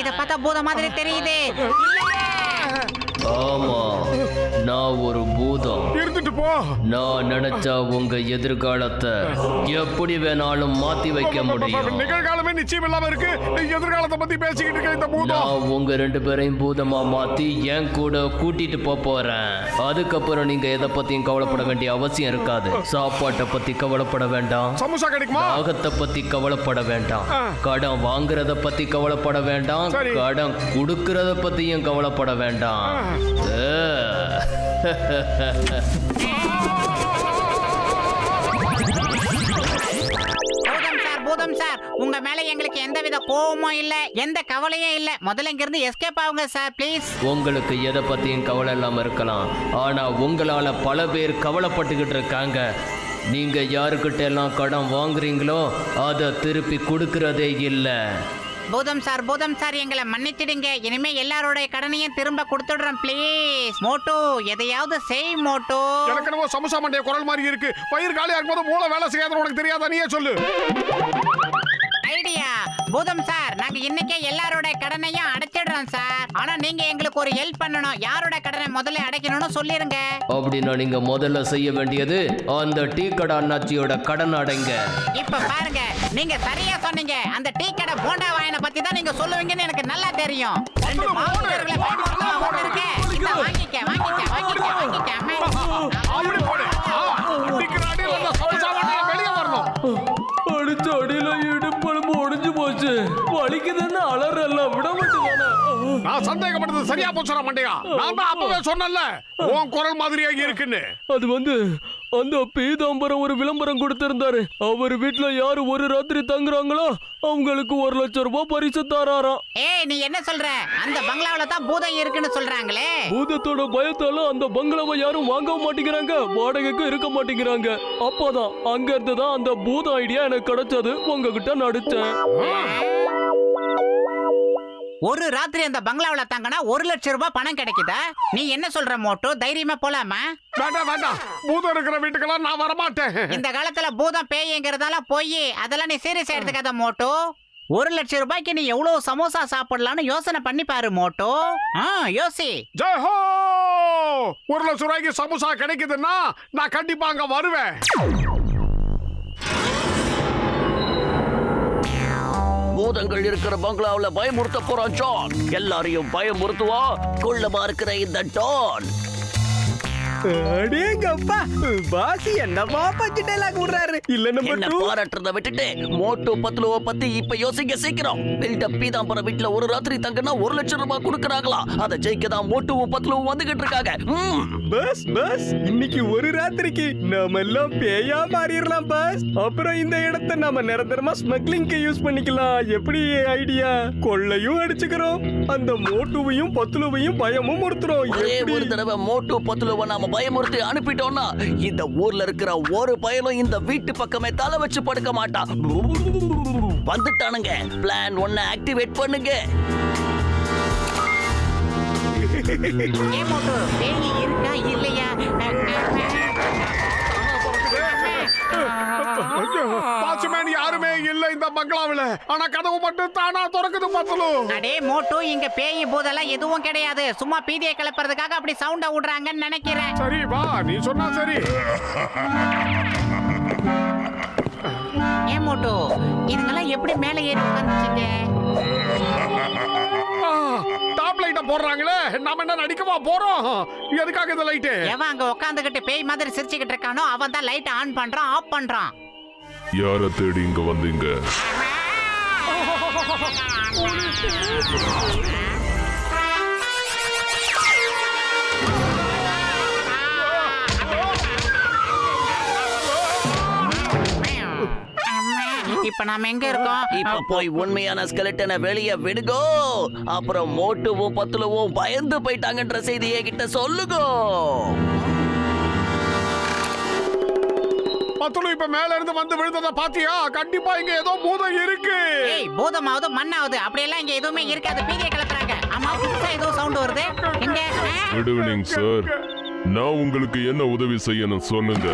இத பார்த்தா பூதம் மாதிரி தெரியுது. ஆமா, நான் ஒரு பூதம். இருந்துட்டு போ. நான் நினைச்சா உங்க எதிர்காலத்தை எப்படி வேணாலும் மாத்தி வைக்க முடியும். நிகழ்காலமே நிச்சயம் இல்லாம இருக்கு, எதிர்காலத்தை பத்தி பேசிக்கிட்டு இருக்க இந்த பூதம். நான் உங்க 2 பேரையும் பூதமா மாத்தி என் கூட கூட்டிட்டு போறேன். அதுக்கப்புறம் நீங்க எதை பத்தியும் கவலைப்பட வேண்டிய அவசியம் இருக்காது. சாப்பாட்டை பத்தி கவலைப்பட வேண்டாம், சமோசா கிடைக்குமா, தாகத்தை பத்தி கவலைப்பட வேண்டாம், கடன் வாங்குறத பத்தி கவலைப்பட வேண்டாம், கடன் கொடுக்கறத பத்தியும் கவலைப்பட வேண்டாம். பூதம் சார், உங்க மேல எங்களுக்கு எந்தவித கோவமும் இல்ல, எந்த கவலையும் இல்ல. முதல்ல இங்க இருந்து எஸ்கேப் ஆகுங்க சார் ப்ளீஸ். உங்களுக்கு எதை பத்தியும் கவலை இல்லாம இருக்கலாம், ஆனா உங்களால பல பேர் கவலைப்பட்டுக்கிட்டு இருக்காங்க. நீங்க யாருக்கிட்ட எல்லாம் கடன் வாங்குறீங்களோ அதை திருப்பி கொடுக்கறதே இல்லை. பூதம் சார் எங்களை மன்னிச்சிடுங்க. இனிமே எல்லாரோட கடனையும் திரும்ப கொடுத்துடுறோம் ப்ளீஸ். மோட்டு எதையாவது செய் மோட்டு. எனக்கு என்னமோ சமோசா மண்டைய குரல் மாதிரி இருக்கு. பயிர் காலியா இருக்கும்போது மூளை வேலை செய்யாத உனக்கு தெரியாதா? நீயே சொல்லு. ஐடியா. பூதம் சார், நாங்க இன்னைக்கே எல்லாரோட கடனையும் அடைச்சிடுறோம் சார். ஆனா நீங்க எங்களுக்கு ஒரு ஹெல்ப் பண்ணணும். யாரோட கடனை முதல்ல அடைக்கணும்னு சொல்லிருங்க. அப்படின்னா நீங்க முதல்ல செய்ய வேண்டியது அந்த டீ கடை அண்ணாச்சியோட கடன் அடைங்க. இப்ப பாருங்க, நீங்க சரியா சொன்னீங்க. அந்த டீ கடை போண்டா வாயனை பத்தி தான் நீங்க சொல்லுவீங்கன்னு எனக்கு நல்லா தெரியும். 2 மாவட்டர்களை பயன்படுத்தலாம் ஒண்ணு இருக்கு. வாங்கிக்க வாங்கிக்க வாங்கிக்க வாங்கிக்க. அப்படி போடு. அடிக்கறாடி வந்த சமோசா மண்டைய வெளிய வரணும். அடிச்ச அடியில இடுப்பெலும்பு ஒடிஞ்சு போச்சு. வலிக்குதுன்னு அலறல்ல விட மாட்டேங்கானே. நான் சந்தேகப்பட்டது சரியா போச்சுடா மண்டையா. நான் தான் அப்பவே சொன்னேன்ல உன் குரல் மாதிரியா இருக்குன்னு. அது அந்த பீதாம்பரம் ஒரு விளம்பரம் கொடுத்திருந்தாரு. அவர் வீட்டுல யாரு ஒரு ராத்திரி தங்குறாங்களோ அவங்களுக்கு 1 லட்சம் ரூபாய் பரிசு தராராம். ஏய், நீ என்ன சொல்ற? அந்த பங்களாவில தான் பூதம் இருக்குன்னு சொல்றாங்களே. பூதத்தோட பயத்தால அந்த பங்களாவை யாரும் வாங்க மாட்டேங்கிறாங்க, வாடகைக்கும் இருக்க மாட்டேங்கிறாங்க. அப்பதான் அங்க இருந்துதான் அந்த பூத ஐடியா எனக்கு கிடைச்சது. உங்ககிட்ட நடிச்சேன். ஒரு ராத்திரி அந்த பங்களாவில தங்கினா 1 லட்சம் ரூபாய் பணம் கிடைக்குதா? நீ என்ன சொல்ற மோட்டு? தைரியமா போலாமா? வேண்டாம், பூதம் இருக்கிற வீட்டுக்கெல்லாம் நான் வரமாட்டேன். இந்த காலத்துல பூதம் பேய்ங்கிறதால போய் அதெல்லாம் நீ சீரியஸா எடுத்துக்காத மோட்டு. 1 லட்சம் ரூபாய்க்கு நீ எவ்வளவு சமோசா சாப்பிடலாம்னு யோசனை பண்ணி பாரு மோட்டு. யோசி. ஜெயஹோ! 1 லட்சம் ரூபாய்க்கு சமோசா கிடைக்குதுன்னா நான் கண்டிப்பா அங்க வருவேன். பூதங்கள் இருக்கிற பங்களாவுல பயமுறுத்த போறான் ஜான். எல்லாரையும் பயமுறுத்துவா குள்ளமா இருக்கிற இந்த டான். அடேங்கப்பா, பாஸ் என்னமா பஞ்ச் டயலாக் விடுறாரு. இல்ல நம்பர் 2 பாராட்டுறத விட்டுட்டு மோட்டு பத்லுவ பத்தி இப்ப யோசிக்க சீக்கிரம். பில்டப் பீதாம்பரம் வீட்டுல ஒரு ராத்திரி தங்கன்னா 1 லட்சம் ரூபாய் கொடுக்கறாங்களா? அதை ஜெயிக்கதான் மோட்டுவும் பத்லுவும் வந்துகிட்டு இருக்காங்க. பாஸ் இன்னைக்கு ஒரு ராத்திரிக்கு நாம எல்லாம் பேயா மாறிடலாம் பாஸ். அப்புறம் இந்த இடத்தை நாம நிரந்தரமா ஸ்மக்லிங்க்கு யூஸ் பண்ணிக்கலாம். எப்படி ஐடியா? கொள்ளையும் அடிச்சுக்கிறோம், அந்த மோட்டுவையும் பத்லுவையும் பயமும் முறுத்துறோம். ஒரே ஒரு தடவை மோட்டு பத்லுவை நாம பயமுறுத்தி அனுப்பிட்டோம்னா இந்த ஊர்ல இருக்கிற ஒரு பயலும் இந்த வீட்டு பக்கமே தலை வச்சு படுக்க மாட்டான். வந்துட்டானுங்க. பிளான் 1 ஆக்டிவேட் பண்ணுங்க. ஏ மோட்டு, பேய் இருக்கா இல்லையா? வாட்ச்மேன் யாருமே இல்ல இந்த பங்களாவில. ஆனா கதவு மட்டும் தானா திறக்குது பத்லு. அடே மோட்டு, இங்க பேய் பூதெல்லாம் எதுவும் கிடையாது. சும்மா பீதியை கிளப்புறதுக்காக அப்படி சவுண்ட விடுறாங்கன்னு நினைக்கிறேன். சரி வா, நீ சொன்னா சரி. ஏ மோட்டு, இதுங்கெல்லாம் எப்படி மேல ஏறி உட்கார்ந்துச்சுங்க? டாப் லைட்ட போடுறாங்களே, நாம என்ன நடிக்கவா போறோம்? எதுக்காக இந்த லைட்? எவன் அங்க உட்கார்ந்துகிட்டு பேய் மாதிரி சிரிச்சுக்கிட்டு இருக்கானோ அவன் தான் லைட் ஆன் பண்றான், ஆஃப் பண்றான். யார தேடி இங்க வந்தீங்க? இப்ப நாம எங்க இருக்கோம்? இப்ப போய் உண்மையான ஸ்கெலட்டனை வெளியே விடுகோ. அப்புறம் மோட்டுவும் பத்லுவும் பயந்து போயிட்டாங்கன்ற செய்தியை கிட்ட சொல்லுங்க. பத்லு இப்ப மேல இருந்து வந்து விழுந்தத பாத்தியா? கண்டிப்பா இங்க ஏதோ பூதம் இருக்கு. ஏய், பூதமாவது மண்ணாவது அப்படியெல்லாம் இங்க எதுவுமே இருக்காது. பீதியை கிளப்புறாங்க. ஆமா, புதுசா ஏதோ சவுண்ட் வருது. எங்க? Good evening sir. நான் உங்களுக்கு என்ன உதவி செய்யணும் சொல்லுங்க.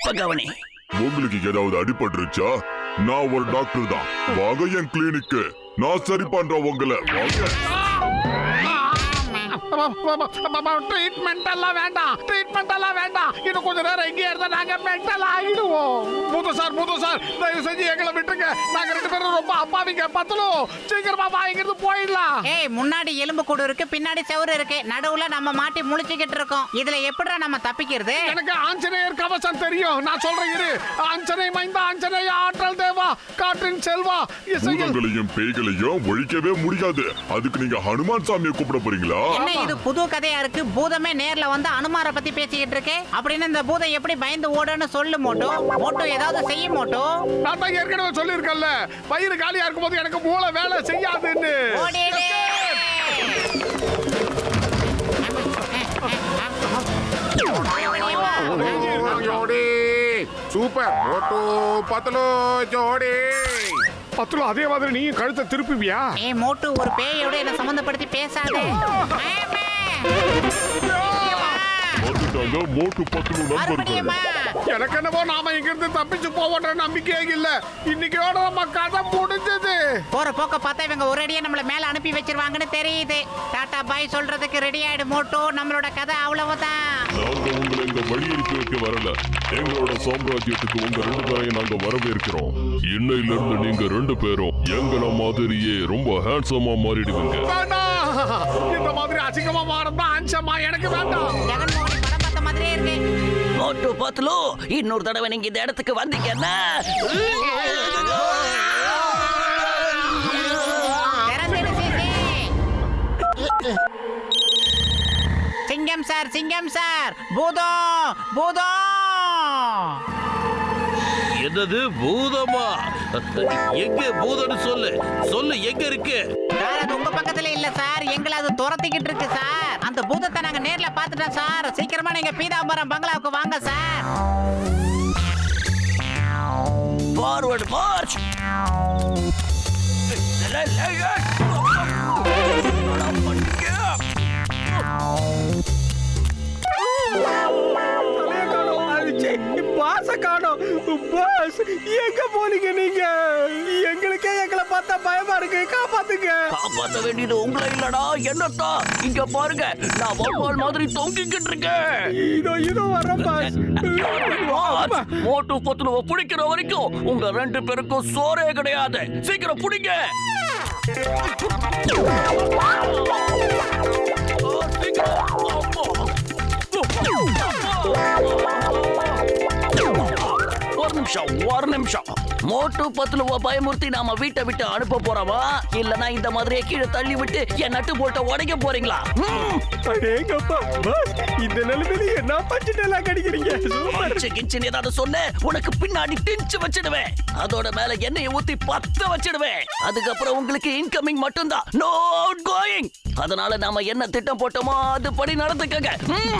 இப்ப கவனி. உங்களுக்கு ஏதாவது அடிபட்டுருச்சா? நான் ஒரு டாக்டர் தான். வாங்க என் கிளினிக்கு. நான் சரி பண்றேன் உங்களை. வாங்க. ட்ரீட்மெண்ட் எல்லாம் வேண்டாம், ட்ரீட்மெண்ட் எல்லாம் வேண்டாம். இன்னும் கொஞ்ச நேரம் இங்கே இருந்தா நாங்க மென்டல் ஆகிடுவோம். மூது சார், தயவு செஞ்சு எங்களை விட்டுருங்க. நாங்க 2 பேரும் ரொம்ப அப்பாவிங்க. பத்தலு சீக்கிரமா வா, இங்கிருந்து போயிடலாம். ஏய், முன்னாடி எலும்பு கூடு இருக்கு, பின்னாடி செவுரு இருக்கு, நடுவுல நம்ம மாட்டி முழிச்சுக்கிட்டு இருக்கோம். இதுல எப்படிடா நம்ம தப்பிக்கிறது? எனக்கு ஆஞ்சநேயர் கவசம் தெரியும். நான் சொல்றேன் இரு. ஆஞ்சநேய மைந்தா, ஆஞ்சநேய ஆற்றல் தேவா, காற்றின் செல்வா, இசையில் பூதங்களையும் பேய்களையும் ஒழிக்கவே முடியாது. அதுக்கு நீங்க ஹனுமான் சாமியை கூப்பிட போறீங்களா? என்ன இது புது கதையா இருக்கு? பூதமே நேர்ல வந்து அனுமார பத்தி பேசிக்கிட்டு இருக்கு. அப்படின்னு இந்த பூதம் எப்படி பயந்து ஓடுன்னு சொல்லு மோட்டோ. மோட்டோ ஏதாவது செய்ய மோட்டோ. நான் தான் ஏற்கனவே சொல்லியிருக்கேன்ல, வயிறு காலியா இருக்கும்போது எனக்கு மூளை வேலை செய்யாதுன்னு. ஓடிடு. ஜோடி சூப்பர். மோட்டு பத்தலு ஜோடி. பத்துலு அதே மாதிரி நீயும் கழுத்தை திருப்புவியா? ஏய் மோட்டு, ஒரு பேயோட என்ன சம்பந்தப்படுத்தி பேசாதே. வந்துட்டாங்க மோட்டு பத்துலு நண்பர்கள். மறுபடியுமா? எனக்கு என்னவோ நாம இங்கிருந்து தப்பிச்சு போவோன்ற நம்பிக்கையே இல்ல. இன்னைக்கோட நம்ம கதை முடிஞ்சது. போற போக்க பார்த்தா இவங்க ஒரு அடியா நம்மள மேல அனுப்பி வச்சிருவாங்கன்னு தெரியுது. டாடா பாய் சொல்றதுக்கு ரெடி ஆயிடு மோட்டோ. நம்மளோட கதை அவ்வளவுதான். நாங்க உங்களை இங்க வழி அனுப்பி வைக்க வரல. எங்களோட சாம்ராஜ்யத்துக்கு உங்க 2 பேரையும் நாங்க வரவேற்கிறோம். இன்னையில இருந்து நீங்க 2 பேரும் எங்களை மாதிரியே ரொம்ப ஹேண்ட்ஸமா மாறிடுவீங்க. வேண்டாம், இந்த மாதிரி அசிங்கமா மாறதா அஞ்சமா எனக்கு வேண்டாம். ஜெகன்மோகன் படம் பார்த்த மாதிரியே இருக்கு. மோட்டு பத்துலு, இன்னொரு தடவை நீங்க இந்த இடத்துக்கு வந்தீங்கன்னா திறந்துடு சீசி. சிங்கம் சார், பூதம் பூதம். என்னது பூதமா? எங்க பூதம்னு சொல்லு எங்க இருக்கு? சார், அது உங்க பக்கத்துல இல்ல சார், எங்களை அது துரத்திக்கிட்டு இருக்கு சார். அந்த பூதத்தை நாங்க நேர்ல பாத்துட்டோம் சார். சீக்கிரமா நீங்க பீதாம்பரம் பங்களாவுக்கு வாங்க சார். Forward March. தலைய காணோம். அடிச்சே, பாச காணோம். பாஸ், எங்க போனீங்க நீங்க? எங்களுக்கே எங்களை பார்த்தா பயமா இருக்கு. காப்பாத்துங்க. காப்பாத்த வேண்டியது உங்களை இல்லடா, என்னத்தா. இங்க பாருங்க, நான் வால் மாதிரி தொங்கிக்கிட்டு இருக்கேன். இதோ வரேன் பாஸ். மோட்டு பத்துலுவ பிடிக்கிற வரைக்கும் உங்க 2 பேருக்கும் சோறே கிடையாது. சீக்கிரம் பிடிங்க. ஒரு நிமிஷம். மோட்டு பத்துலுவ பயமுறுத்தி நாம வீட்டை விட்டு அனுப்ப போறவா, இல்லனா இந்த மாதிரியே கீழே தள்ளி விட்டு என் நட்டு போட்ட உடைக்க போறீங்களா? அடேங்கப்பா பாஸ், இந்த நிலைமையில என்ன பஞ்சிட்டெல்லாம் கடிக்கிறீங்க? கிச்சன் ஏதாவது சொன்ன உனக்கு பின்னாடி டிஞ்சு வச்சிடுவேன். அதோட மேல எண்ணெயை ஊத்தி பத்த வச்சிடுவேன். அதுக்கப்புறம் உங்களுக்கு இன்கமிங் மட்டும்தான், நோ அவுட் கோயிங். அதனால நாம என்ன திட்டம் போட்டோமோ அது படி நடந்துக்கங்க.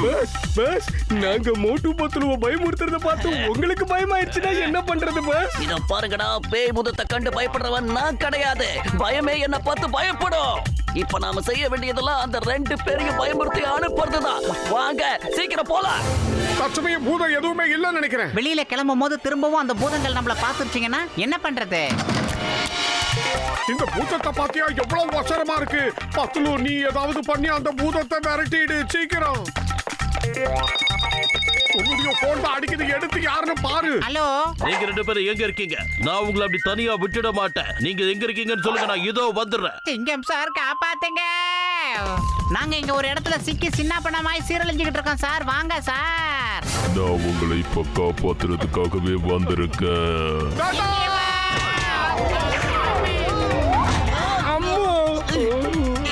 பாஸ் பாஸ், நாங்க மோட்டு பத்துலுவ பயமுறுத்துறத பார்த்து உங்களுக்கு பயமாயிடுச்சுன்னா என்ன பண்றது பாஸ்? இத பாருங்கடா, பேய் பூதத்தை கண்டு பயப்படுறவன் நான் கிடையாது. பயமே என்ன பார்த்து பயப்படும். இப்ப நாம செய்ய வேண்டியதெல்லாம் அந்த 2 பேரையும் பயமுறுத்தி அனுப்புறதுதான். வாங்க சீக்கிரம் போலாம். தற்சமயம் பூதம் எதுவுமே இல்லைன்னு நினைக்கிறேன். வெளியில கிளம்பும் போது திரும்பவும் அந்த பூதங்கள் நம்மள பாத்துருச்சுங்கன்னா என்ன பண்றது? இந்த பூதத்தை பாத்தியா எவ்வளவு அவசரமா இருக்கு. பத்துலு, நீ ஏதாவது பண்ணி அந்த பூதத்தை விரட்டிடு சீக்கிரம். உன்னுடைய போன் தான் அடிக்குது, எடுத்து யாருன்னு பாரு. ஹலோ, நீங்க 2 பேரும் எங்க இருக்கீங்க? நான் உங்களை அப்படி தனியா விட்டுட மாட்டேன். நீங்க எங்க இருக்கீங்கன்னு சொல்லுங்க, நான் இதோ வந்துடுறேன். சிங்கம் சார் காப்பாத்துங்க. நாங்க இங்க ஒரு இடத்துல சிக்கி சின்ன பண்ணமாய் சீரழிஞ்சுக்கிட்டு இருக்கோம் சார். வாங்க சார். நான் உங்களை இப்ப காப்பாத்துறதுக்காகவே வந்திருக்கேன்.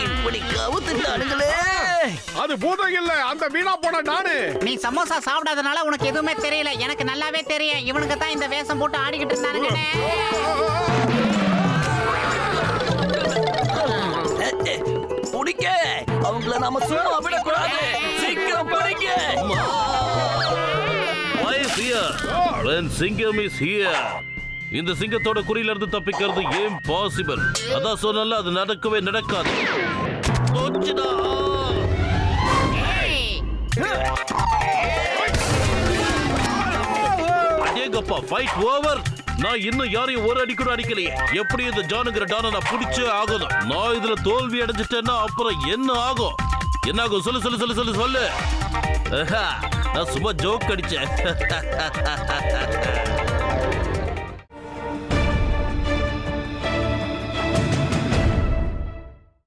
இப்படி கவுத்துட்டானுங்களே. அது பூதம் இல்ல, அந்த வீணா போன நானு. நீ சமோசா சாப்பிடாதனால உனக்கு எதுவுமே தெரியல. எனக்கு நல்லாவே தெரியும். இவனுக்கு தான் இந்த வேஷம் போட்டு ஆடிக்கிட்டு இருந்தானுங்கன்னு. பிடிக்க அவங்கள நாம சும்மா விடக்கூடாது. சீக்கிரம் பிடிக்க. Why is here? When Singam is here. இந்த சிங்கத்தோட குறியில இருந்து தப்பிக்கிறது impossible. அதான் சொன்னல, அது நடக்கவே நடக்காது. போச்சுடா. ஏய், அடேங்கப்பா, ஃபைட் ஓவர். நான் இன்னும் யாரையும் ஒரு அடி கூட அடிக்கலையே. எப்படி இந்த ஜானுங்கிற டானை நான் பிடிச்சே ஆகணும். நான் இதுல தோல்வி அடைஞ்சிட்டேன்னா அப்புறம் என்ன ஆகும்? என்ன ஆகும்? சொல்லு சொல்லு சொல்லு சொல்லு சொல்லு. நான் சும்மா ஜோக் அடிச்சேன்.